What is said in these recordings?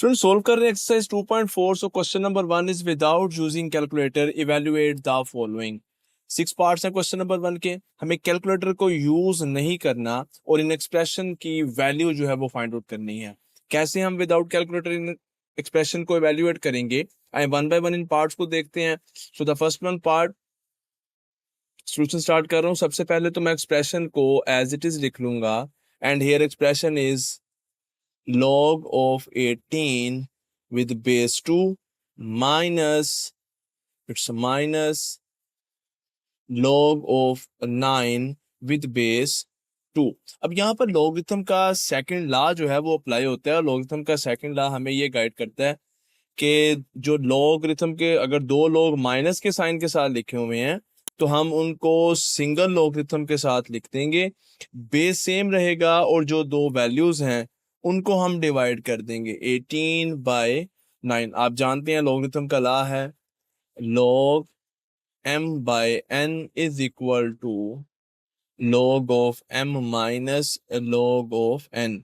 Student solve कर रहे हैं exercise 2.4। So question number 1 is without using calculator evaluate the following. 6 parts हैं question number 1 के। हमें कैलकुलेटर को यूज नहीं करना और इन एक्सप्रेशन की वैल्यू जो है वो फाइंड आउट करनी है। कैसे हम विदाउट कैलकुलेटर इन एक्सप्रेशन को इवेल्युएट करेंगे, आए one by one in parts को देखते हैं। So the first one part solution start कर रहा हूँ। सबसे पहले तो मैं एक्सप्रेशन को एज इट इज लिख लूंगा and here expression is log of 18 with base 2 minus log of 9 with base 2। अब यहाँ पर लॉगरिथम का सेकंड लॉ जो है वो अप्लाई होता है और लॉगरिथम का सेकंड लॉ हमें ये गाइड करता है कि जो लॉगरिथम के अगर दो लोग माइनस के साइन के साथ लिखे हुए हैं तो हम उनको सिंगल लॉगरिथम के साथ लिख देंगे, बेस सेम रहेगा और जो दो वैल्यूज हैं उनको हम डिवाइड कर देंगे 18/9। आप जानते हैं लॉगरिथम का लॉ है log m/n is equal to log of m minus log of n।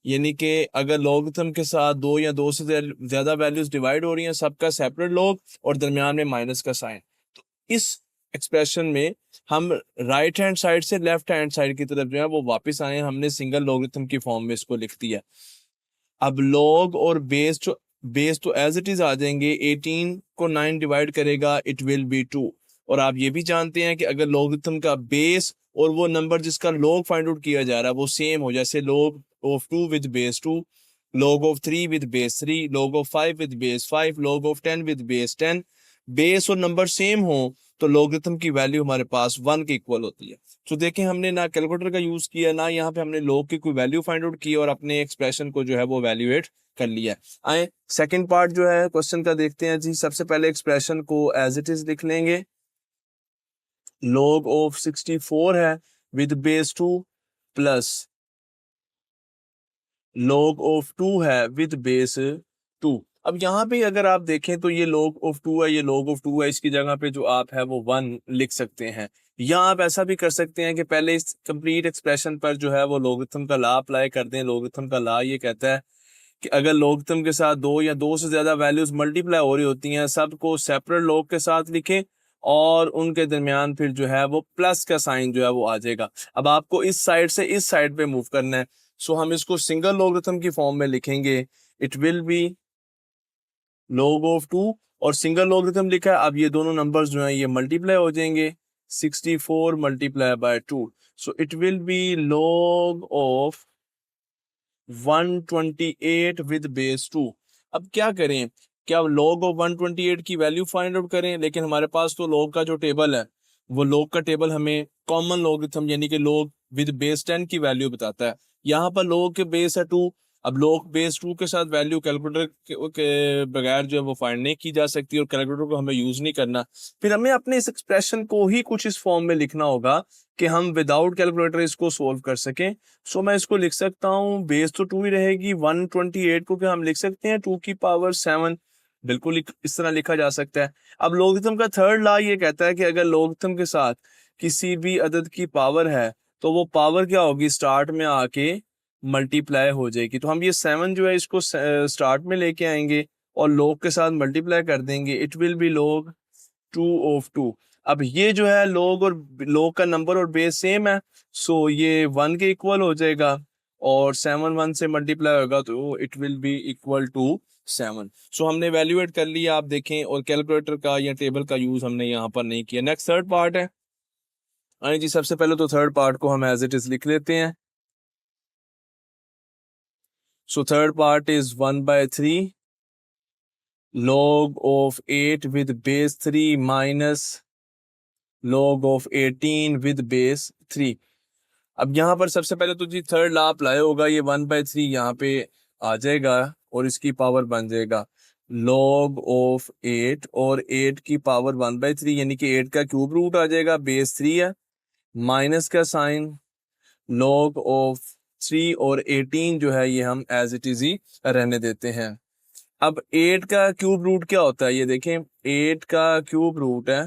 यानी कि अगर लॉगरिथम के साथ दो या दो से ज्यादा वैल्यूज डिवाइड हो रही हैं, सबका सेपरेट लॉग और दरमियान में माइनस का साइन, तो इस एक्सप्रेशन में हम राइट हैंड साइड से लेफ्ट हैंड साइड की तरफ जो है वो वापस आए, हमने सिंगल लॉगरिथम की फॉर्म में इसको लिख दिया। अब लॉग और बेस तो एज इट इज आ जाएंगे। 18 को 9 डिवाइड करेगा इट विल बी 2। और आप ये भी जानते हैं कि अगर लॉगरिथम का बेस और वो नंबर जिसका लॉग फाइंड आउट किया जा रहा है वो सेम हो, जैसे log of 2 with base 2, log of 3 with base 3, log of 5 with base 5, log of 10 with base 10, base और नंबर सेम हो तो लॉगरिथम की वैल्यू हमारे पास 1 के इक्वल होती है। तो देखें हमने ना कैलकुलेटर का यूज किया ना यहाँ पे हमने लॉग की कोई वैल्यू फाइंड आउट की और अपने एक्सप्रेशन को जो है वो वैल्यूएट कर लिया। आए सेकंड पार्ट जो है क्वेश्चन का देखते हैं जी। सबसे पहले एक्सप्रेशन को एज इट इज लिख लेंगे। log ऑफ 64 है with base 2 plus log of 2 है विद बेस 2। अब यहाँ पे अगर आप देखें तो ये log ऑफ 2 है, ये log ऑफ 2 है, इसकी जगह पे जो आप है वो 1 लिख सकते हैं। या आप ऐसा भी कर सकते हैं कि पहले इस कंप्लीट एक्सप्रेशन पर जो है वो लॉगरिथम का लॉ अप्लाई कर दें। लॉगरिथम का लॉ ये कहता है कि अगर लॉगरिथम के साथ दो या दो से ज्यादा वैल्यूज मल्टीप्लाई हो रही होती हैं, सबको सेपरेट लॉग के साथ लिखें और उनके दरमियान फिर जो है वो प्लस का साइन जो है वो आ जाएगा। अब आपको इस साइड से इस साइड पे मूव करना है, सो हम इसको सिंगल लॉगरिथम की फॉर्म में लिखेंगे। It will be log of 2 और सिंगल लॉगरिथम लिखा है। अब ये दोनों नंबर्स जो हैं ये मल्टीप्लाई हो जाएंगे 64 multiply by 2, so it will be log of 128 with base 2। अब क्या करें, क्या log ऑफ 128 की वैल्यू फाइंड आउट करें? लेकिन हमारे पास तो log का जो टेबल है वो log का टेबल हमें कॉमन लॉगरिथम यानी कि log विद बेस 10 की वैल्यू बताता है। यहाँ पर log के बेस है 2। अब log बेस 2 के साथ वैल्यू कैलकुलेटर के बगैर जो है वो फाइंड नहीं की जा सकती और कैलकुलेटर को हमें यूज नहीं करना। फिर हमें अपने इस एक्सप्रेशन को ही कुछ इस फॉर्म में लिखना होगा कि हम विदाउट कैलकुलेटर इसको सोल्व कर सकें। सो मैं इसको लिख सकता हूँ, बेस तो 2 ही रहेगी, 128 को क्या हम लिख सकते हैं 2 की पावर 7, बिल्कुल इस तरह लिखा जा सकता है। अब लॉगरिथम का थर्ड लॉ ये कहता है कि अगर लॉगरिथम के साथ किसी भी अदद की पावर है तो वो पावर क्या होगी, स्टार्ट में आके मल्टीप्लाई हो जाएगी। तो हम ये 7 जो है इसको स्टार्ट में लेके आएंगे और log के साथ मल्टीप्लाई कर देंगे। It will be log 2 of 2। अब ये जो है log और log का नंबर और बेस सेम है, सो ये 1 के इक्वल हो जाएगा और 7 1 से मल्टीप्लाई होगा तो it will be equal to 7। So हमने वैल्यूएट कर लिया, आप देखें, और कैलकुलेटर का या टेबल का यूज हमने यहाँ पर नहीं किया। नेक्स्ट थर्ड पार्ट है। हाँ जी, सबसे पहले तो थर्ड पार्ट को हम एज इट इज लिख लेते हैं। So third part is 1/3 log of 8 with base 3 minus log of 18 with base 3। अब यहाँ पर सबसे पहले तो जी थर्ड लॉ अप्लाई होगा, ये 1/3 यहाँ पे आ जाएगा और इसकी पावर बन जाएगा log ऑफ 8 और 8 की पावर 1/3 यानी कि 8 का क्यूब रूट आ जाएगा, बेस 3 है, माइनस का साइन log ऑफ 3 और 18 जो है ये हम एज इट इज ही रहने देते हैं। अब 8 का क्यूब रूट क्या होता है, ये देखें, 8 का क्यूब रूट है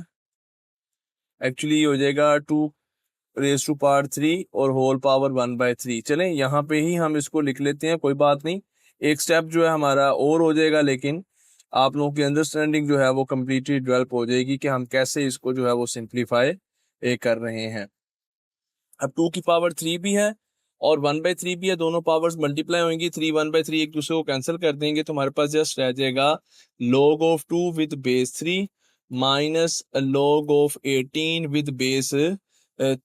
एक्चुअली हो जाएगा 2 raised to power 3 और होल पावर 1/3। चलें यहाँ पे ही हम इसको लिख लेते हैं, कोई बात नहीं। एक स्टेप जो है हमारा और हो जाएगा, लेकिन आप लोगों की अंडरस्टैंडिंग जो है वो कम्प्लीटली डेवलप हो जाएगी कि हम कैसे इसको जो है वो सिंप्लीफाई कर रहे हैं। अब 2 की पावर 3 भी है और 1/3 भी है, दोनों पावर्स मल्टीप्लाई होंगी, 3 1/3 एक दूसरे को कैंसिल कर देंगे तो हमारे पास जस्ट रह जाएगा log of 2 with base 3 minus log of 18 with base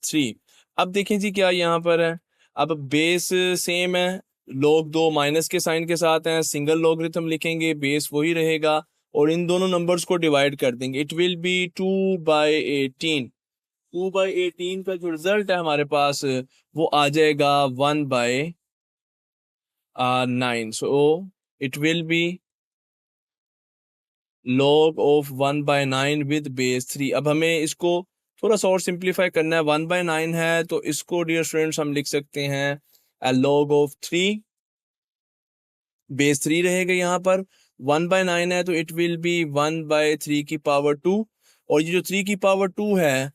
3। अब देखें जी क्या यहाँ पर है, अब बेस सेम है, log 2 माइनस के साइन के साथ हैं, सिंगल लॉगरिथम लिखेंगे, बेस वही रहेगा और इन दोनों नंबर्स को डिवाइड कर देंगे, इट विल बी 2/18। 2/18 का जो रिजल्ट है हमारे पास वो आ जाएगा 1/9। सो it will be log of 1/9 with base 3। अब हमें इसको थोड़ा सा और सिंप्लीफाई करना है, 1/9 है तो इसको डियर स्टूडेंट्स हम लिख सकते हैं log ऑफ 3, बेस 3 रहेगा यहाँ पर, 1/9 है तो इट विल बी 1/3 की पावर 2 और ये जो 3 की पावर 2 है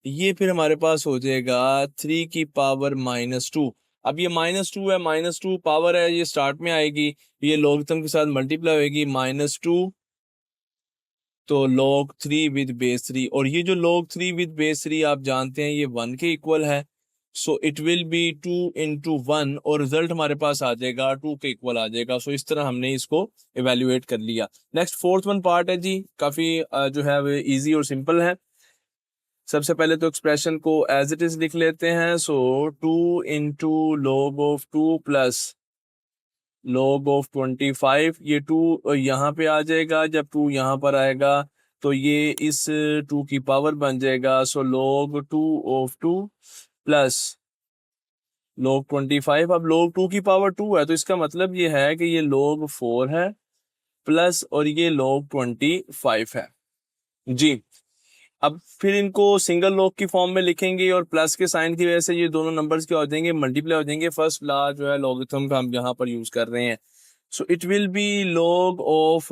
ये फिर हमारे पास हो जाएगा 3 की पावर -2। अब ये -2 है, -2 पावर है, ये स्टार्ट में आएगी, ये लॉगरिथम के साथ मल्टीप्लाई होगी, -2 तो log 3 विद बेस 3 और ये जो log 3 विद बेस 3 आप जानते हैं ये 1 के इक्वल है, सो इट विल बी 2 into 1 और रिजल्ट हमारे पास आ जाएगा 2 के इक्वल आ जाएगा। सो इस तरह हमने इसको इवेल्युएट कर लिया। नेक्स्ट फोर्थ वन पार्ट है जी, काफ़ी जो है वो इजी और सिंपल है। सबसे पहले तो एक्सप्रेशन को एज इट इज लिख लेते हैं, सो 2 into log of 2 plus log of 25, ये 2 यहाँ पे आ जाएगा, जब 2 यहाँ पर आएगा तो ये इस 2 की पावर बन जाएगा, सो log 2 ऑफ 2 प्लस log 25। अब log 2 की पावर 2 है तो इसका मतलब ये है कि ये log 4 है प्लस और ये log 25 है जी। अब फिर इनको सिंगल लॉग की फॉर्म में लिखेंगे और प्लस के साइन की वजह से ये दोनों नंबर्स क्या हो जाएंगे, मल्टीप्लाई हो जाएंगे। फर्स्ट लॉ जो है लॉगरिथम का हम यहाँ पर यूज कर रहे हैं, सो it will be log of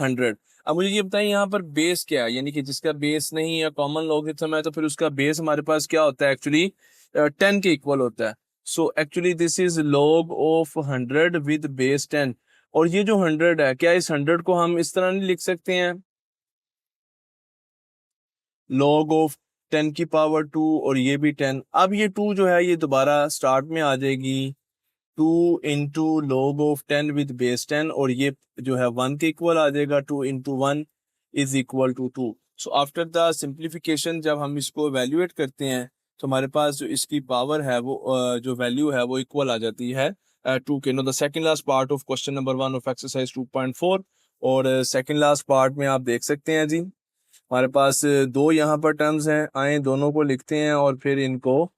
100। अब मुझे ये बताएं यहाँ पर बेस क्या है, यानी कि जिसका बेस नहीं है, कॉमन लॉगरिथम है, तो फिर उसका बेस हमारे पास क्या होता है, एक्चुअली 10 के इक्वल होता है। So actually this is log of 100 with base 10 और ये जो 100 है, क्या इस 100 को हम इस तरह नहीं लिख सकते हैं, log ऑफ 10 की पावर 2 और ये भी 10। अब ये 2 जो है ये दोबारा स्टार्ट में आ जाएगी, 2 into log of 10 with base 10 और ये जो है 1 के इक्वल आ जाएगा, 2 into 1 is equal to 2। So after the simplification जब हम इसको एवेल्युएट करते हैं तो हमारे पास जो इसकी पावर है वो जो वैल्यू है वो इक्वल आ जाती है 2 के। Know the second last part of question number 1 of exercise 2.4 और सेकंड लास्ट पार्ट में आप देख सकते हैं जी हमारे पास दो यहाँ पर टर्म्स हैं, आए दोनों को लिखते हैं और फिर इनको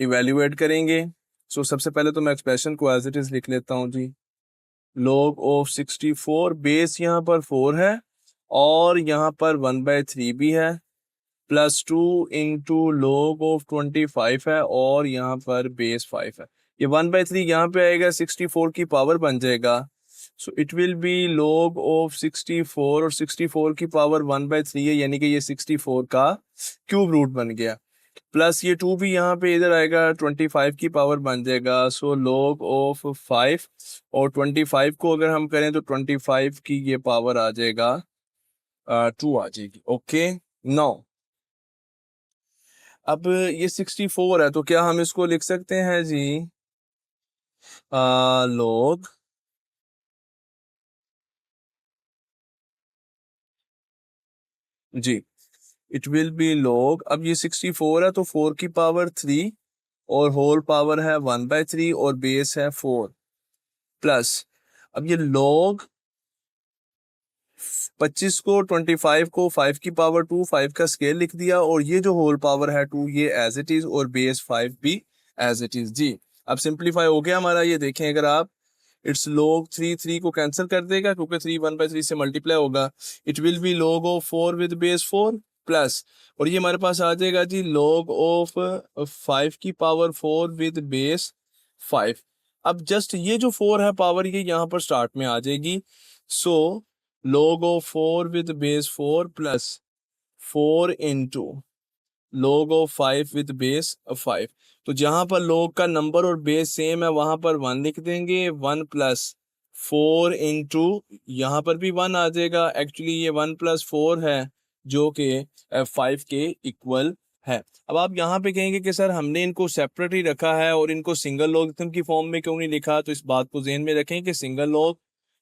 इवेल्युएट करेंगे। सो सबसे पहले तो मैं एक्सप्रेशन को एज इट इज लिख लेता हूँ जी, log ऑफ 64, बेस यहाँ पर 4 है और यहाँ पर 1/3 भी है, प्लस 2 into log ऑफ 25 है और यहाँ पर बेस 5 है। ये 1/3 यहाँ पे आएगा, 64 की पावर बन जाएगा, सो it will be log of 64 और 64 की पावर 1/3 है, यानी कि ये 64 का क्यूब रूट बन गया, प्लस ये 2 भी यहाँ पे इधर आएगा, 25 की पावर बन जाएगा, सो log ऑफ 5 और 25 को अगर हम करें तो 25 की ये पावर आ जाएगा 2 आ जाएगी। ओके, नो अब ये 64 है तो क्या हम इसको लिख सकते हैं जी log जी, इट विल बी log, अब ये 64 है तो 4 की पावर 3 और होल पावर है 1/3 और बेस है 4 प्लस, अब ये log 25 को 25 को 5 की पावर 2 5 का स्केल लिख दिया और ये जो होल पावर है 2 ये एज इट इज और बेस 5 भी एज इट इज जी। अब सिंप्लीफाई हो गया हमारा, ये देखें अगर आप इट्स log 3 3 को कैंसिल कर देगा क्योंकि 3 1/3 से मल्टीप्लाई होगा, it will be log of 4 with base 4 plus और ये हमारे पास आ जाएगा जी log ऑफ 5 की पावर 4 विद बेस 5। अब जस्ट ये जो 4 है पावर ये यहाँ पर स्टार्ट में आ जाएगी, सो log of 4 with base 4 plus 4 into log of 5 with base 5। तो जहां पर log का नंबर और बेस सेम है वहां पर 1 लिख देंगे, 1 प्लस 4 इंटू, यहाँ पर भी 1 आ जाएगा, एक्चुअली ये 1 प्लस 4 है जो कि 5 के इक्वल है। अब आप यहाँ पे कहेंगे कि सर हमने इनको सेपरेट ही रखा है और इनको सिंगल लॉगरिथम की फॉर्म में क्यों नहीं लिखा, तो इस बात को ध्यान में रखें कि सिंगल लॉग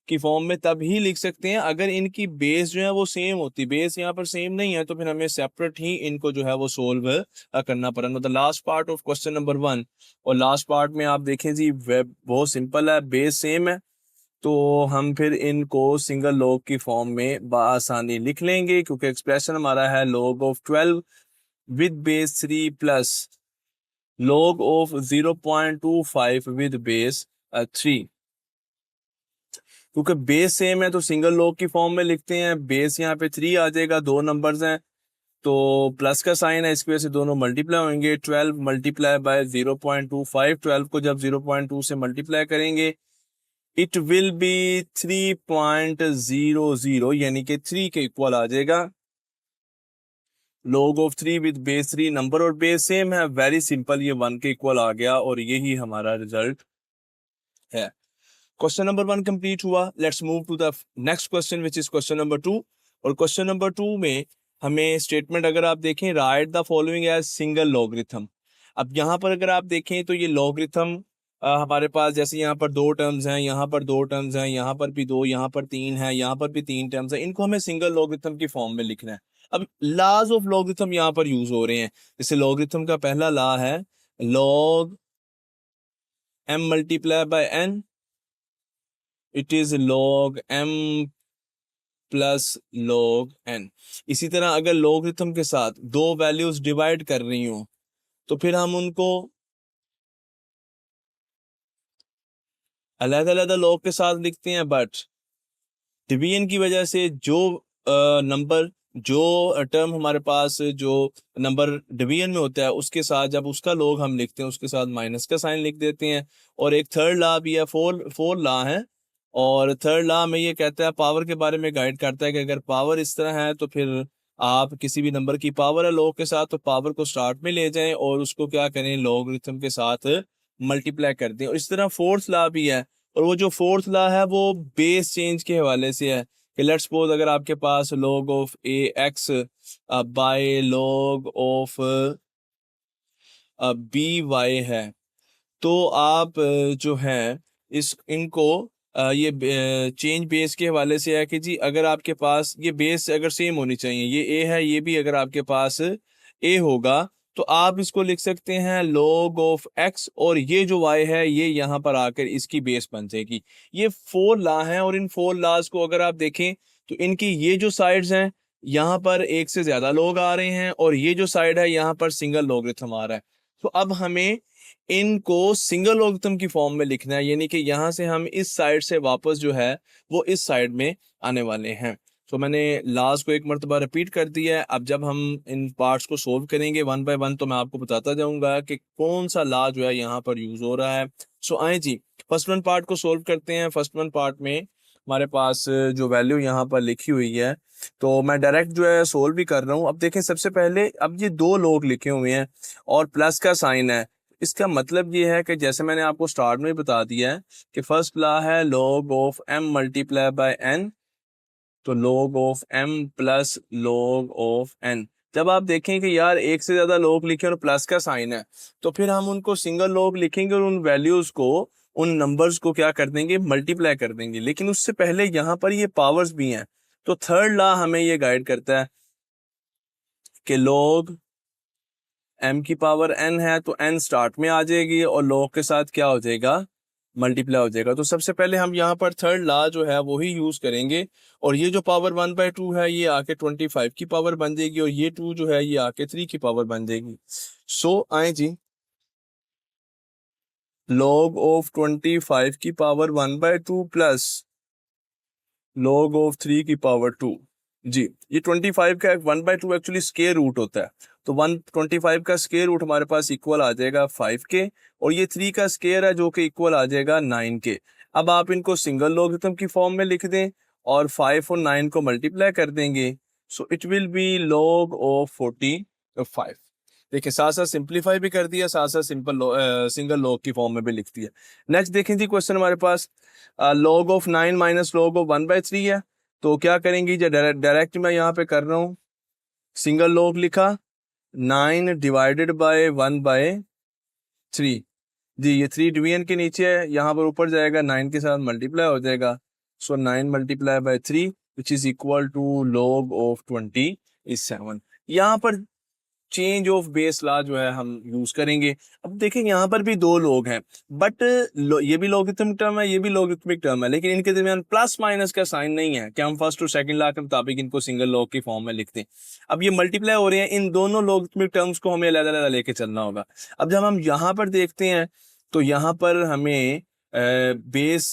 की फॉर्म में तब ही लिख सकते हैं अगर इनकी बेस जो है वो सेम होती। बेस यहाँ पर सेम नहीं है तो फिर हमें सेपरेट ही इनको जो है वो सोल्व करना पड़ा। मतलब last part of question number 1 और लास्ट पार्ट में आप देखें जी बहुत सिंपल है, बेस सेम है तो हम फिर इनको सिंगल लॉग की फॉर्म में बआसानी लिख लेंगे, क्योंकि एक्सप्रेशन हमारा है log of 12 with base 3 plus log of 0.25 with base 3। क्योंकि बेस सेम है तो सिंगल लॉग की फॉर्म में लिखते हैं। बेस यहाँ पे 3 आ जाएगा, दो नंबर्स हैं तो प्लस का साइन है, इसकी वजह से दोनों मल्टीप्लाई होंगे। 12 मल्टीप्लाई बाय 0.25, 12 को जब 0.2 से मल्टीप्लाई करेंगे इट विल बी 3.00, यानी कि 3 के इक्वल आ जाएगा। log of 3 with base 3, number और बेस सेम है, वेरी सिंपल, ये 1 के इक्वल आ गया और यही हमारा रिजल्ट है। क्वेश्चन नंबर 1 कंप्लीट हुआ। Let's move to the next question which is question number 2। और क्वेश्चन नंबर 2 में हमें स्टेटमेंट अगर आप देखें, write the following as single logarithm. अब यहाँ पर अगर आप देखें तो ये लॉगरिथम हमारे पास जैसे यहाँ पर 2 टर्म्स हैं, यहाँ पर 2 टर्म्स हैं, यहाँ पर भी 2, यहाँ पर 3 है, यहाँ पर भी 3 टर्म्स हैं, इनको हमें सिंगल लॉगरिथम की फॉर्म में लिखना है। अब लॉज ऑफ लॉगरिथम यहाँ पर यूज हो रहे हैं। जैसे लॉगरिथम का पहला लॉ है log m multiply by n, it is log m plus log n। इसी तरह अगर लॉगरिथम के साथ दो वैल्यूज डिवाइड कर रही हूं तो फिर हम उनको अलग अलग लॉग के साथ लिखते हैं, बट डिवीजन की वजह से जो नंबर जो टर्म हमारे पास जो नंबर डिवीजन में होता है उसके साथ जब उसका लॉग हम लिखते हैं उसके साथ माइनस का साइन लिख देते हैं। और एक थर्ड लॉ भी है, फोर लॉ है, और थर्ड लॉ में ये कहता है, पावर के बारे में गाइड करता है कि अगर पावर इस तरह है तो फिर आप किसी भी नंबर की पावर है लॉग के साथ तो पावर को स्टार्ट में ले जाएं और उसको क्या करें, लॉगरिथम के साथ मल्टीप्लाई कर दें। और इस तरह फोर्थ लॉ भी है, और वो जो फोर्थ लॉ है वो बेस चेंज के हवाले से है कि लेट्स सपोज अगर आपके पास log of A X by log of B Y है तो आप जो है इनको ये चेंज बेस के हवाले से है कि जी अगर आपके पास ये बेस अगर सेम होनी चाहिए, ये ए है ये भी अगर आपके पास ए होगा तो आप इसको लिख सकते हैं log ऑफ x, और ये जो y है ये यहाँ पर आकर इसकी बेस बन जाएगी। ये 4 लॉ हैं और इन 4 लॉज को अगर आप देखें तो इनकी ये जो साइड्स हैं यहाँ पर एक से ज्यादा लोग आ रहे हैं और ये जो साइड है यहाँ पर सिंगल लॉगरिथम आ रहा है। तो अब हमें इनको सिंगल लॉगरिथम की फॉर्म में लिखना है, यानी कि यहाँ से हम इस साइड से वापस जो है वो इस साइड में आने वाले हैं। तो मैंने लास्ट को एक मरतबा रिपीट कर दिया है। अब जब हम इन पार्ट्स को सोल्व करेंगे 1 बाय 1 तो मैं आपको बताता जाऊंगा कि कौन सा लॉ जो है यहाँ पर यूज हो रहा है। सो आए जी फर्स्ट वन पार्ट को सोल्व करते हैं। फर्स्ट वन पार्ट में हमारे पास जो वैल्यू यहाँ पर लिखी हुई है तो मैं डायरेक्ट जो है सोल्व भी कर रहा हूँ। अब देखें सबसे पहले, अब ये 2 लोग लिखे हुए हैं और प्लस का साइन है, इसका मतलब ये है कि जैसे मैंने आपको स्टार्ट में बता दिया है कि फर्स्ट लॉ है log of m multiply by n, तो log of m plus log of n। जब आप देखें कि यार एक से ज्यादा log लिखे और प्लस का साइन है तो फिर हम उनको सिंगल log लिखेंगे और उन वैल्यूज को, उन नंबर्स को क्या कर देंगे, मल्टीप्लाई कर देंगे। लेकिन उससे पहले यहाँ पर ये पावर्स भी हैं, तो थर्ड लॉ हमें ये गाइड करता है कि log m की पावर n है तो n स्टार्ट में आ जाएगी और log के साथ क्या हो जाएगा, मल्टीप्लाई हो जाएगा। तो सबसे पहले हम यहाँ पर थर्ड लॉ जो है वही यूज करेंगे और ये जो पावर 1/2 है ये आके 25 की पावर बन जाएगी और ये 2 जो है ये आके 3 की पावर बन जाएगी। सो आए जी log ऑफ 25 की पावर 1/2 प्लस log ऑफ 3 की पावर 2। जी ये 25 का 1/2 एक्चुअली स्क्वायर रूट होता है, तो 125 का स्क्वायर रूट हमारे पास इक्वल आ जाएगा 5 के, और ये 3 का स्क्वायर है जो कि इक्वल आ जाएगा 9 के। अब आप इनको सिंगल लॉगरिथम की फॉर्म में लिख दें और 5 और 9 को मल्टीप्लाई कर देंगे, सो it will be log of 45। देखिए साथ साथ सिंप्लीफाई भी कर दिया, साथ साथ सिंगल लॉग की फॉर्म में भी लिख दिया। नेक्स्ट देखें जी क्वेश्चन हमारे पास log of 9 minus log of 1/3 है। तो क्या करेंगे जो डायरेक्ट मैं यहाँ पे कर रहा हूँ, सिंगल लॉग लिखा, 9 डिवाइडेड बाय 1/3 जी, ये 3 डिवीजन के नीचे है, यहाँ पर ऊपर जाएगा 9 के साथ मल्टीप्लाई हो जाएगा। So 9 multiply by 3 which is equal to log of 27। यहाँ पर चेंज ऑफ बेस लॉ जो है हम यूज करेंगे। अब देखेंगे यहाँ पर भी दो लोग हैं, बट ये भी लॉगरिथमिक टर्म है, ये भी लॉगरिथमिक टर्म है, लेकिन इनके दरमियान प्लस माइनस का साइन नहीं है कि हम फर्स्ट और सेकंड लॉ के मुताबिक इनको सिंगल लॉग की फॉर्म में लिखते हैं। अब ये मल्टीप्लाई हो रहे हैं, इन दोनों लॉगरिथमिक टर्म्स को हमें अलग अलग लेके चलना होगा। अब जब हम यहाँ पर देखते हैं तो यहाँ पर हमें बेस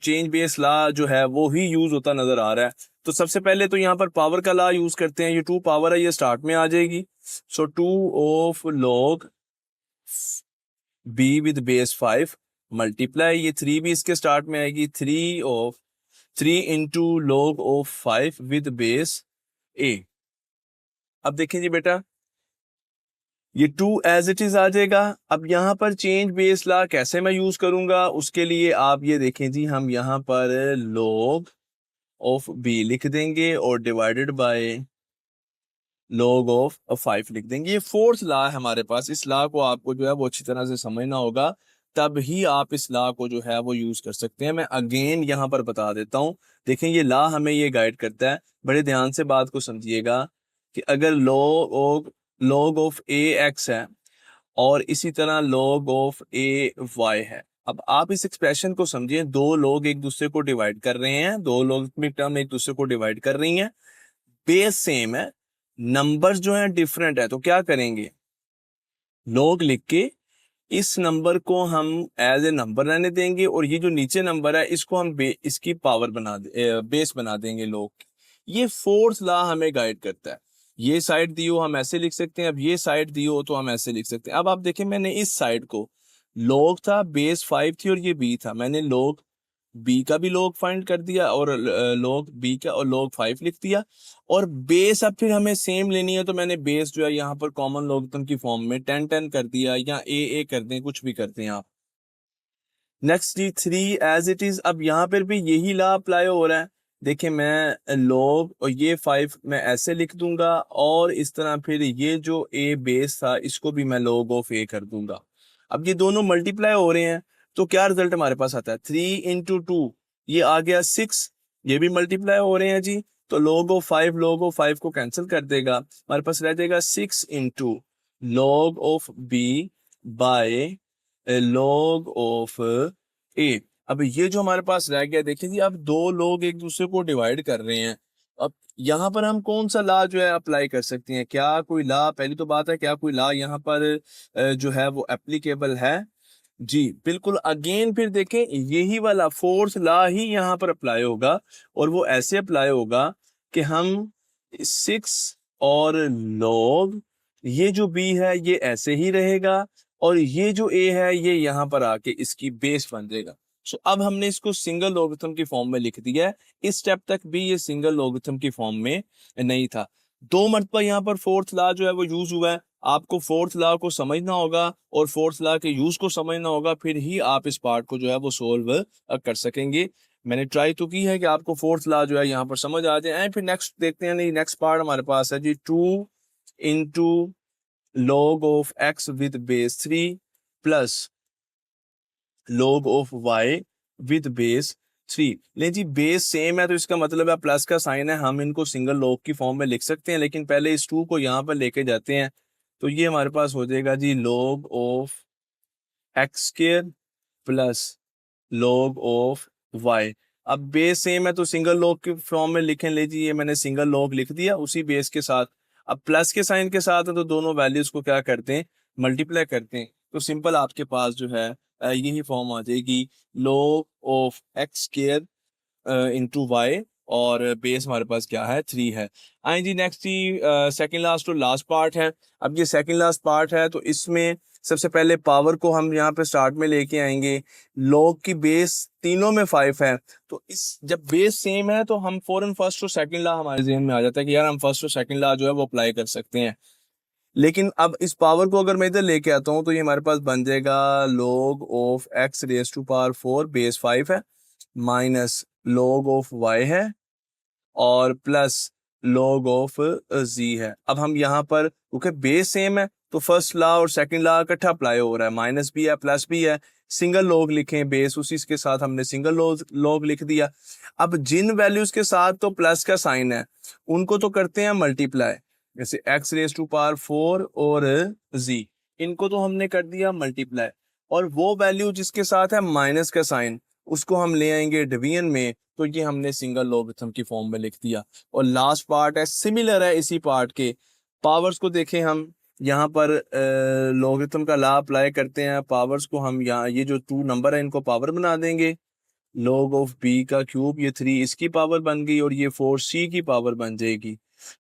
चेंज बेस लॉ जो है वो ही यूज होता नजर आ रहा है। तो सबसे पहले तो यहाँ पर पावर का लॉ यूज करते हैं, ये 2 पावर है, ये स्टार्ट में आ जाएगी। So 2 of log B with base 5 multiply, ये 3 भी इसके स्टार्ट में आएगी, 3 into log of 5 with base A. अब देखें जी बेटा, ये 2 एज इट इज आ जाएगा। अब यहाँ पर चेंज बेस लॉ कैसे मैं यूज करूंगा, उसके लिए आप ये देखें जी, हम यहाँ पर लॉग ऑफ बी लिख देंगे और डिवाइडेड बाय लॉग ऑफ 5 लिख देंगे। ये फोर्थ लॉ है हमारे पास, इस लॉ को आपको जो है वो अच्छी तरह से समझना होगा, तब ही आप इस लॉ को जो है वो यूज कर सकते हैं। मैं अगेन यहाँ पर बता देता हूँ, देखें ये लॉ हमें ये गाइड करता है, बड़े ध्यान से बात को समझिएगा कि अगर लॉग ऑफ ए एक्स है और इसी तरह लॉग ऑफ ए वाई है। अब आप इस एक्सप्रेशन को समझिए, दो लोग एक दूसरे को डिवाइड कर रहे हैं, दो लॉगरिथमिक टर्म एक दूसरे को डिवाइड कर रही हैं, बेस सेम है, नंबर्स जो हैं डिफरेंट है, तो क्या करेंगे, लॉग लिख के इस नंबर को हम एज ए नंबर रहने देंगे और ये जो नीचे नंबर है इसको हम इसकी पावर बेस बना देंगे लॉग। ये फोर्थ लॉ हमें गाइड करता है। ये साइड दी हो हम ऐसे लिख सकते हैं, अब ये साइड दी हो तो हम ऐसे लिख सकते हैं। अब आप देखें, मैंने इस साइड को लॉग था, बेस 5 थी और ये बी था, मैंने लॉग बी का भी लॉग फाइंड कर दिया और लॉग बी का और लॉग 5 लिख दिया। और बेस अब फिर हमें सेम लेनी है, तो मैंने बेस जो है यहाँ पर कॉमन लॉगरिथम की फॉर्म में 10 कर दिया, या ए कर दें, कुछ भी करते हैं आप। नेक्स्ट जी 3 एज इट इज। अब यहाँ पर भी यही लॉ अप्लाई हो रहा है। देखिए मैं लॉग और ये 5 मैं ऐसे लिख दूंगा और इस तरह फिर ये जो ए बेस था इसको भी मैं लॉग ऑफ ए कर दूंगा। अब ये दोनों मल्टीप्लाई हो रहे हैं तो क्या रिजल्ट हमारे पास आता है, 3 इंटू 2 ये आ गया 6, ये भी मल्टीप्लाई हो रहे हैं जी, तो log ऑफ 5 को कैंसिल कर देगा, हमारे पास रह जाएगा 6 into log of B by log of A. अब ये जो हमारे पास रह गया, देखिए जी, अब दो लोग एक दूसरे को डिवाइड कर रहे हैं। अब यहाँ पर हम कौन सा लॉ जो है अप्लाई कर सकते हैं, क्या कोई लॉ, पहली तो बात है क्या कोई लॉ यहाँ पर जो है वो एप्लीकेबल है? जी बिल्कुल। अगेन फिर देखें, यही वाला फोर्थ लॉ ही यहाँ पर अप्लाई होगा, और वो ऐसे अप्लाई होगा कि हम 6 और लॉग ये जो बी है ये ऐसे ही रहेगा, और ये जो ए है ये यहाँ पर आके इसकी बेस बन जाएगा। सो अब हमने इसको सिंगल लॉगरिथम की फॉर्म में लिख दिया है। इस स्टेप तक भी ये सिंगल लॉगरिथम की फॉर्म में नहीं था। 2 मरतबा यहाँ पर फोर्थ लॉ जो है वो यूज हुआ है। आपको फोर्थ लॉ को समझना होगा और फोर्थ लॉ के यूज को समझना होगा, फिर ही आप इस पार्ट को जो है वो सोल्व कर सकेंगे। मैंने ट्राई तो की है कि आपको फोर्थ लॉ जो है यहाँ पर समझ आ जाए। फिर नेक्स्ट देखते हैं, नहीं नेक्स्ट पार्ट हमारे पास है जी 2 into log of x with base 3 plus log of y with base 3। ले जी बेस सेम है तो इसका मतलब है प्लस का साइन है, हम इनको सिंगल लॉग की फॉर्म में लिख सकते हैं, लेकिन पहले इस 2 को यहाँ पर लेके जाते हैं। तो ये हमारे पास हो जाएगा जी log of x square plus log of y। अब बेस सेम है तो सिंगल लॉग की फॉर्म में लिखें, ले जी ये मैंने सिंगल लॉग लिख दिया उसी बेस के साथ। अब प्लस के साइन के साथ है तो दोनों वैल्यूज को क्या करते हैं, मल्टीप्लाई करते हैं, तो सिंपल आपके पास जो है यही फॉर्म आ जाएगी, log of x square into y, और बेस हमारे पास क्या है, 3 है। आए जी नेक्स्ट जी सेकंड लास्ट और लास्ट पार्ट है। अब ये सेकंड लास्ट पार्ट है तो इसमें सबसे पहले पावर को हम यहाँ पे स्टार्ट में लेके आएंगे। लॉग की बेस तीनों में 5 है, तो इस जब बेस सेम है तो हम फौरन फर्स्ट और सेकंड लॉ हमारे ज़हन में आ जाता है कि यार हम फर्स्ट और सेकंड लॉ जो है वो अप्लाई कर सकते हैं। लेकिन अब इस पावर को अगर मैं इधर लेके आता हूँ तो ये हमारे पास बन जाएगा log of x raise to power 4 base 5 है, माइनस log ऑफ y है, और प्लस log ऑफ z है। अब हम यहाँ पर क्योंकि बेस सेम है तो फर्स्ट लॉ और सेकंड लॉ इकट्ठा अप्लाई हो रहा है, माइनस भी है प्लस भी है, सिंगल लॉग लिखें, बेस उसी के साथ हमने सिंगल लॉग लिख दिया। अब जिन वैल्यूज के साथ तो प्लस का साइन है उनको तो करते हैं मल्टीप्लाई, जैसे x रेज टू पावर 4 और z, इनको तो हमने कर दिया मल्टीप्लाई, और वो वैल्यू जिसके साथ है माइनस का साइन उसको हम ले आएंगे डिवीजन में, तो ये हमने सिंगल लॉगरिथम की फॉर्म में लिख दिया। और लास्ट पार्ट है सिमिलर है इसी पार्ट के, पावर्स को देखें हम यहाँ पर लॉगरिथम का लॉ अप्लाई करते हैं, पावर्स को हम यहाँ ये जो 2 नंबर है इनको पावर बना देंगे, log ऑफ b का क्यूब, ये 3 इसकी पावर बन गई और ये 4c की पावर बन जाएगी।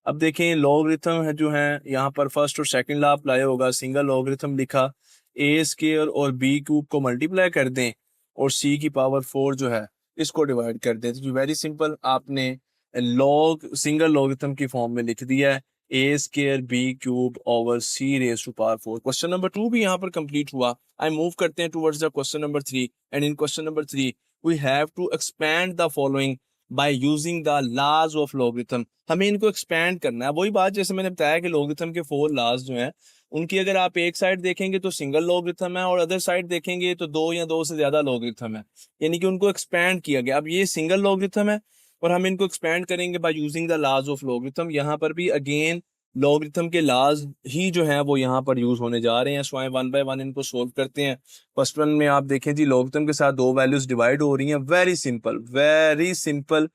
अब देखें लॉगरिथम है जो है यहाँ पर फर्स्ट और सेकंड लॉ अप्लाई होगा, सिंगल लॉगरिथम लिखा, ए स्क्वायर और बी क्यूब को मल्टीप्लाई कर दें और c की पावर 4 जो है इसको डिवाइड कर दें, तो वेरी सिंपल आपने लॉग सिंगल लॉगरिथम की फॉर्म में लिख दिया है, A square B cube over C raise to power 4। Question number 2 भी यहाँ पर कंप्लीट हुआ। आई मूव करते हैं towards the question number 3, and in question number 3 we have to expand the following by using the laws of logarithm। हमें इनको expand करना है, वही बात जैसे मैंने बताया कि logarithm के 4 laws जो हैं उनकी अगर आप एक साइड देखेंगे तो सिंगल logarithm है और अदर साइड देखेंगे तो 2 या 2 से ज्यादा logarithm है, यानी कि उनको एक्सपैंड किया गया। अब ये सिंगल logarithm है और हम इनको एक्सपैंड करेंगे by using the laws of logarithm। यहाँ पर भी अगेन लॉगरिथम के लाज ही जो है वो यहाँ पर यूज होने जा रहे हैं। सो आए 1 बाय 1 इनको सोल्व करते हैं। फर्स्ट वन में आप देखें जी लॉगरिथम के साथ 2 वैल्यूज डिवाइड हो रही हैं, वेरी सिंपल,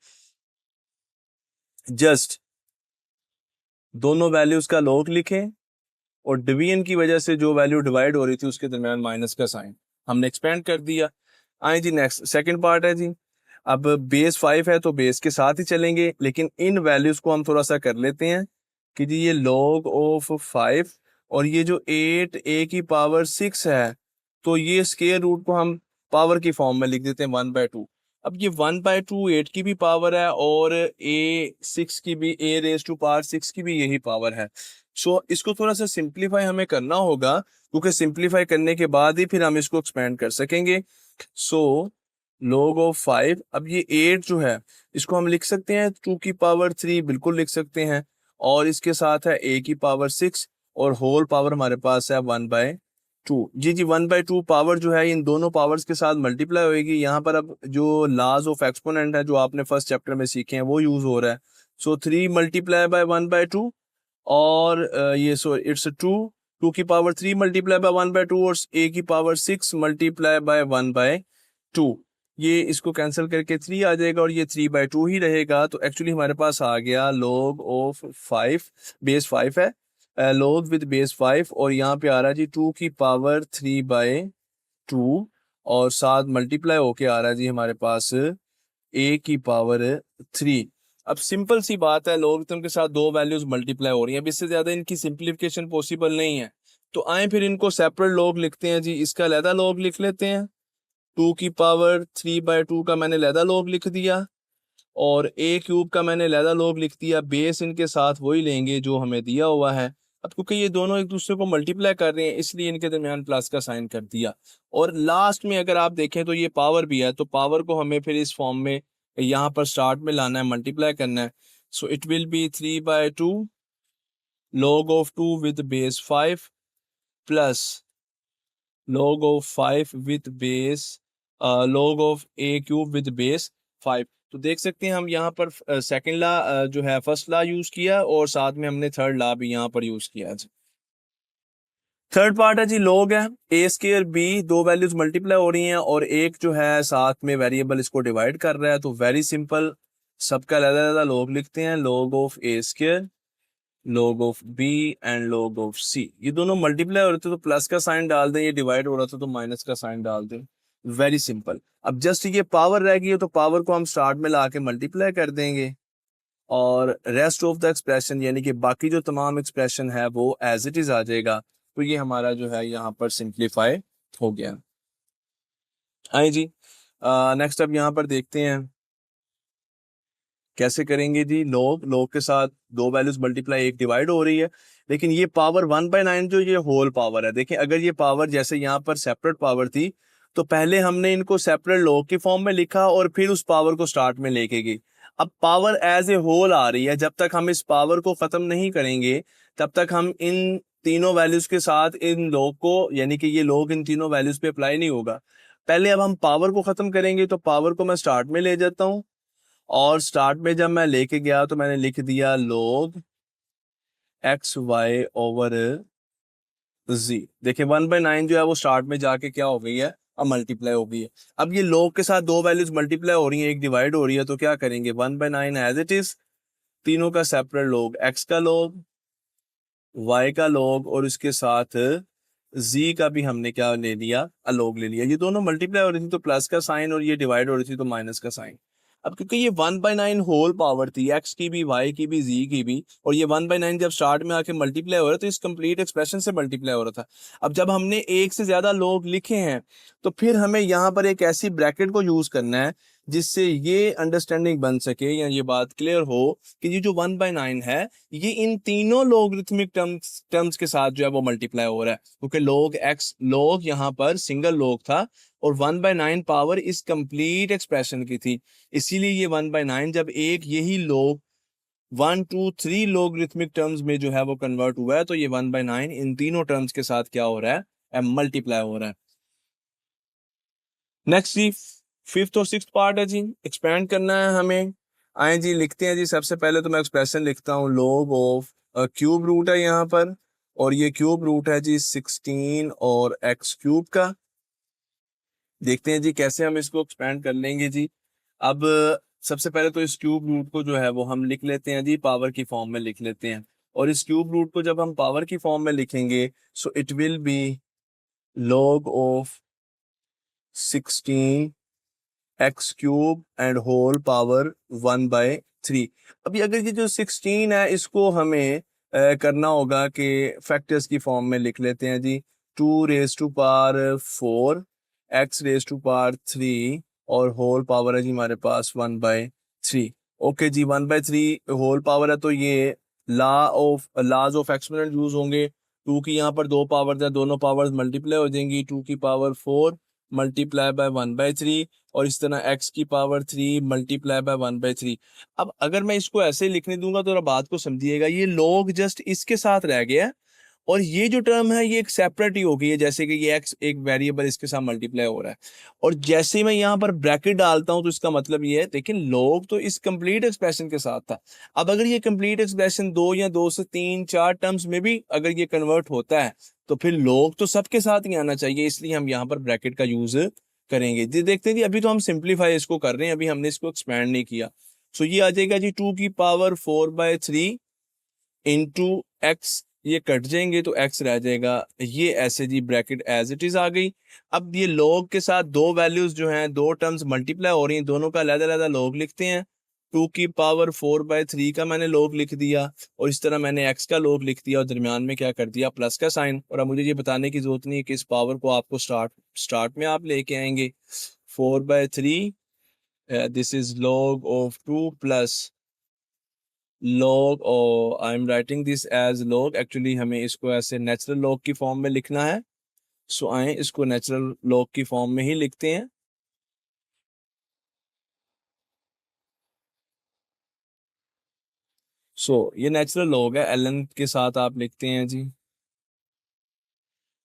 जस्ट दोनों वैल्यूज का लॉग लिखें और डिवीजन की वजह से जो वैल्यू डिवाइड हो रही थी उसके दरमियान माइनस का साइन हमने एक्सपेंड कर दिया। आए जी नेक्स्ट सेकंड पार्ट है जी, अब बेस 5 है तो बेस के साथ ही चलेंगे, लेकिन इन वैल्यूज को हम थोड़ा सा कर लेते हैं कि जी ये log ऑफ 5 और ये जो 8 a की पावर 6 है तो ये स्क्वायर रूट को हम पावर की फॉर्म में लिख देते हैं 1/2। अब ये 1/2 8 की भी पावर है और a6 की भी, a रेज टू पावर 6 की भी यही पावर है। सो इसको थोड़ा सा सिंप्लीफाई हमें करना होगा, क्योंकि सिंप्लीफाई करने के बाद ही फिर हम इसको एक्सपेंड कर सकेंगे। सो log ऑफ 5, अब ये 8 जो है इसको हम लिख सकते हैं 2 की पावर 3, बिल्कुल लिख सकते हैं, और इसके साथ है a की पावर 6 और होल पावर हमारे पास है 1/2। जी 1/2 पावर जो है इन दोनों पावर्स के साथ मल्टीप्लाई होएगी। यहाँ पर अब जो लॉज ऑफ एक्सपोनेंट है जो आपने फर्स्ट चैप्टर में सीखे हैं वो यूज हो रहा है। सो 3 मल्टीप्लाई बाय 1/2 और ये सो इट्स 2 की पावर 3 मल्टीप्लाई बाय 1/2 और a की पावर 6 मल्टीप्लाई बाय 1/2। ये इसको कैंसिल करके 3 आ जाएगा और ये 3/2 ही रहेगा। तो एक्चुअली हमारे पास आ गया log ऑफ 5, बेस 5 है, log विद बेस 5 और यहाँ पे आ रहा है जी 2 की पावर 3/2 और साथ मल्टीप्लाई होके आ रहा है जी हमारे पास a की पावर 3। अब सिंपल सी बात है, लॉगरिथम के साथ 2 वैल्यूज मल्टीप्लाई हो रही हैं, अब इससे ज्यादा इनकी सिंप्लीफिकेशन पॉसिबल नहीं है। तो आए फिर इनको सेपरेट लॉग लिखते हैं जी, इसका अलहदा लॉग लिख लेते हैं, 2 की पावर 3/2 का मैंने अलहदा लॉग लिख दिया और a क्यूब का मैंने अलहदा लॉग लिख दिया। बेस इनके साथ वही लेंगे जो हमें दिया हुआ है। अब क्योंकि ये दोनों एक दूसरे को मल्टीप्लाई कर रहे हैं इसलिए इनके दरमियान प्लस का साइन कर दिया। और लास्ट में अगर आप देखें तो ये पावर भी है, तो पावर को हमें फिर इस फॉर्म में यहाँ पर स्टार्ट में लाना है, मल्टीप्लाई करना है। सो it will B 3/2 log of 2 with base 5 plus log of 5 with base log of a cube with base 5। तो देख सकते हैं हम यहाँ पर सेकंड लॉ जो है फर्स्ट लॉ यूज किया और साथ में हमने थर्ड लॉ भी यहाँ पर यूज किया है। थर्ड पार्ट है जी log है, a square b, 2 values multiply हो रही हैं और एक जो है साथ में वेरिएबल इसको डिवाइड कर रहा है। तो वेरी सिंपल, सबका अलग अलग log लिखते हैं, log of a square, log of b and log of c। ये दोनों मल्टीप्लाई हो रहे थे तो प्लस का साइन डाल दें, ये डिवाइड हो रहा था तो माइनस का साइन डाल दें। Very simple. अब जस्ट ये पावर रह गई है तो पावर को हम स्टार्ट में ला के मल्टीप्लाई कर देंगे और रेस्ट ऑफ द एक्सप्रेशन यानी कि बाकी जो तमाम एक्सप्रेशन है वो एज इट इज आ जाएगा। तो ये हमारा जो है यहाँ पर सिंप्लीफाई हो गया। आए जी नेक्स्ट अब यहाँ पर देखते हैं कैसे करेंगे जी? log के साथ दो वैल्यूज मल्टीप्लाई, एक डिवाइड हो रही है, लेकिन ये पावर 1/9 जो ये होल पावर है, देखिए अगर ये पावर जैसे यहाँ पर सेपरेट पावर थी तो पहले हमने इनको सेपरेट log की फॉर्म में लिखा और फिर उस पावर को स्टार्ट में लेके गई। अब पावर एज ए होल आ रही है, जब तक हम इस पावर को खत्म नहीं करेंगे तब तक हम इन तीनों वैल्यूज के साथ इन log को, यानी कि ये log इन तीनों वैल्यूज पे अप्लाई नहीं होगा। पहले अब हम पावर को खत्म करेंगे, तो पावर को मैं स्टार्ट में ले जाता हूँ, और स्टार्ट में जब मैं लेके गया तो मैंने लिख दिया log x/z। देखिए 1/9 जो है वो स्टार्ट में जाके क्या हो गई है, अब मल्टीप्लाई हो गई है। अब ये log के साथ दो वैल्यूज मल्टीप्लाई हो रही हैं, एक डिवाइड हो रही है, तो क्या करेंगे, 1/9 एज इट इज, तीनों का सेपरेट log, x का log, y का log, और इसके साथ z का भी हमने क्या ले लिया, log ले लिया। ये दोनों मल्टीप्लाई हो रही थी तो प्लस का साइन, और ये डिवाइड हो रही थी तो माइनस का साइन। अब क्योंकि ये 1/9 होल पावर थी, x की भी, y की भी, z की भी, और ये 1/9 जब स्टार्ट में आके मल्टीप्लाई हो रहा तो इस कंप्लीट एक्सप्रेशन से मल्टीप्लाई हो रहा था। अब जब हमने एक से ज्यादा log लिखे हैं तो फिर हमें यहाँ पर एक ऐसी ब्रैकेट को यूज करना है जिससे ये अंडरस्टैंडिंग बन सके, या ये बात क्लियर हो कि ये जो 1/9 है ये इन तीनों लोगरिथमिक टर्म्स के साथ जो है वो मल्टीप्लाई हो रहा है, क्योंकि log यहाँ पर सिंगल log था और 1/9 पावर इस कंप्लीट एक्सप्रेशन की थी, इसीलिए ये 1/9 जब एक यही log 1 2 3 लोगरिथमिक टर्म्स में जो है वो कन्वर्ट हुआ है, तो ये 1/9 इन तीनों टर्म्स के साथ क्या हो रहा है, मल्टीप्लाई हो रहा है। नेक्स्ट जी फिफ्थ और सिक्स्थ पार्ट है जी, एक्सपेंड करना है हमें। आए जी लिखते हैं जी, सबसे पहले तो मैं एक्सप्रेशन लिखता हूँ log ऑफ क्यूब रूट है यहाँ पर, और ये क्यूब रूट है जी 16 और x क्यूब का। देखते हैं जी कैसे हम इसको एक्सपेंड कर लेंगे जी। अब सबसे पहले तो इस क्यूब रूट को जो है वो हम लिख लेते हैं जी, पावर की फॉर्म में लिख लेते हैं, और इस क्यूब रूट को जब हम पावर की फॉर्म में लिखेंगे so it will be log of 16 x cube and whole power 1/3। अभी अगर ये जो 16 है इसको हमें करना होगा कि फैक्टर्स की फॉर्म में लिख लेते हैं जी, 2 raised to power 4, x raised to power 3, और होल पावर है जी हमारे पास 1/3। ओके जी, 1/3 होल पावर है तो ये लाज ऑफ एक्सपोनेंट यूज होंगे। 2 की यहाँ पर दो पावर है, दोनों पावर्स मल्टीप्लाई हो जाएंगी, 2 की पावर 4 मल्टीप्लाई बाय 1/3, और इस तरह x की पावर 3 मल्टीप्लाई बाय 1/3। अब अगर मैं इसको ऐसे लिखने दूंगा तो बात को समझिएगा, ये log जस्ट इसके साथ रह गया है, और ये जो टर्म है ये एक सेपरेट ही हो गई है, जैसे कि ये x एक वेरिएबल इसके साथ मल्टीप्लाई हो रहा है, और जैसे ही मैं यहाँ पर ब्रैकेट डालता हूँ तो इसका मतलब ये है, लेकिन log तो इस कंप्लीट एक्सप्रेशन के साथ था। अब अगर ये कंप्लीट एक्सप्रेशन दो या दो से तीन चार टर्म्स में भी अगर ये कन्वर्ट होता है तो फिर log तो सबके साथ ही आना चाहिए, इसलिए हम यहाँ पर ब्रैकेट का यूज करेंगे जी। देखते हैं जी, अभी तो हम सिंप्लीफाई इसको कर रहे हैं, अभी हमने इसको एक्सपैंड नहीं किया। सो ये आ जाएगा जी 2 की पावर 4/3 इंटू एक्स, ये कट जाएंगे तो x रह जाएगा, ये ऐसे जी ब्रैकेट एज इट इज आ गई। अब ये log के साथ दो वैल्यूज जो हैं, दो टर्म्स मल्टीप्लाई हो रही हैं, दोनों का अलग-अलग log लिखते हैं। 2 की पावर 4/3 का मैंने log लिख दिया, और इस तरह मैंने x का log लिख दिया, और दरमियान में क्या कर दिया, प्लस का साइन। और अब मुझे ये बताने की जरूरत नहीं है कि इस पावर को आपको स्टार्ट में आप लेके आएंगे। 4/3 this is log of 2 plus log, और I am writing this as log, actually हमें इसको ऐसे नेचुरल log की फॉर्म में लिखना है। सो आए इसको नेचुरल log की फॉर्म में ही लिखते हैं। ये नेचुरल log है, ln के साथ आप लिखते हैं जी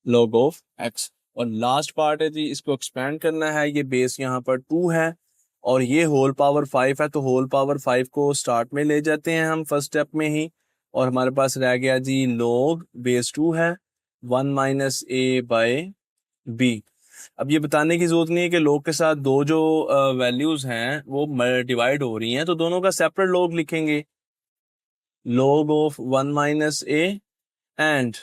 log ऑफ x। और लास्ट पार्ट है जी, इसको एक्सपेंड करना है, ये बेस यहाँ पर 2 है और ये होल पावर 5 है, तो होल पावर 5 को स्टार्ट में ले जाते हैं हम फर्स्ट स्टेप में ही, और हमारे पास रह गया जी log बेस 2 है 1 - a/b। अब ये बताने की जरूरत नहीं है कि log के साथ दो जो वैल्यूज हैं वो डिवाइड हो रही हैं, तो दोनों का सेपरेट log लिखेंगे, log of 1 - a and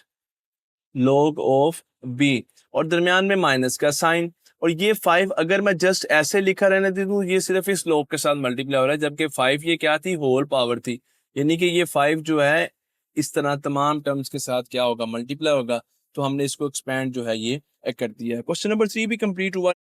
log of b, और दरमियान में माइनस का साइन। और ये 5 अगर मैं जस्ट ऐसे लिखा रहने दे दूं, ये सिर्फ इस log के साथ मल्टीप्लाई हो रहा है, जबकि 5 ये क्या थी, होल पावर थी, यानी कि ये 5 जो है इस तरह तमाम टर्म्स के साथ क्या होगा, मल्टीप्लाई होगा। तो हमने इसको एक्सपेंड जो है ये कर दिया है। क्वेश्चन नंबर 3 भी कंप्लीट हुआ।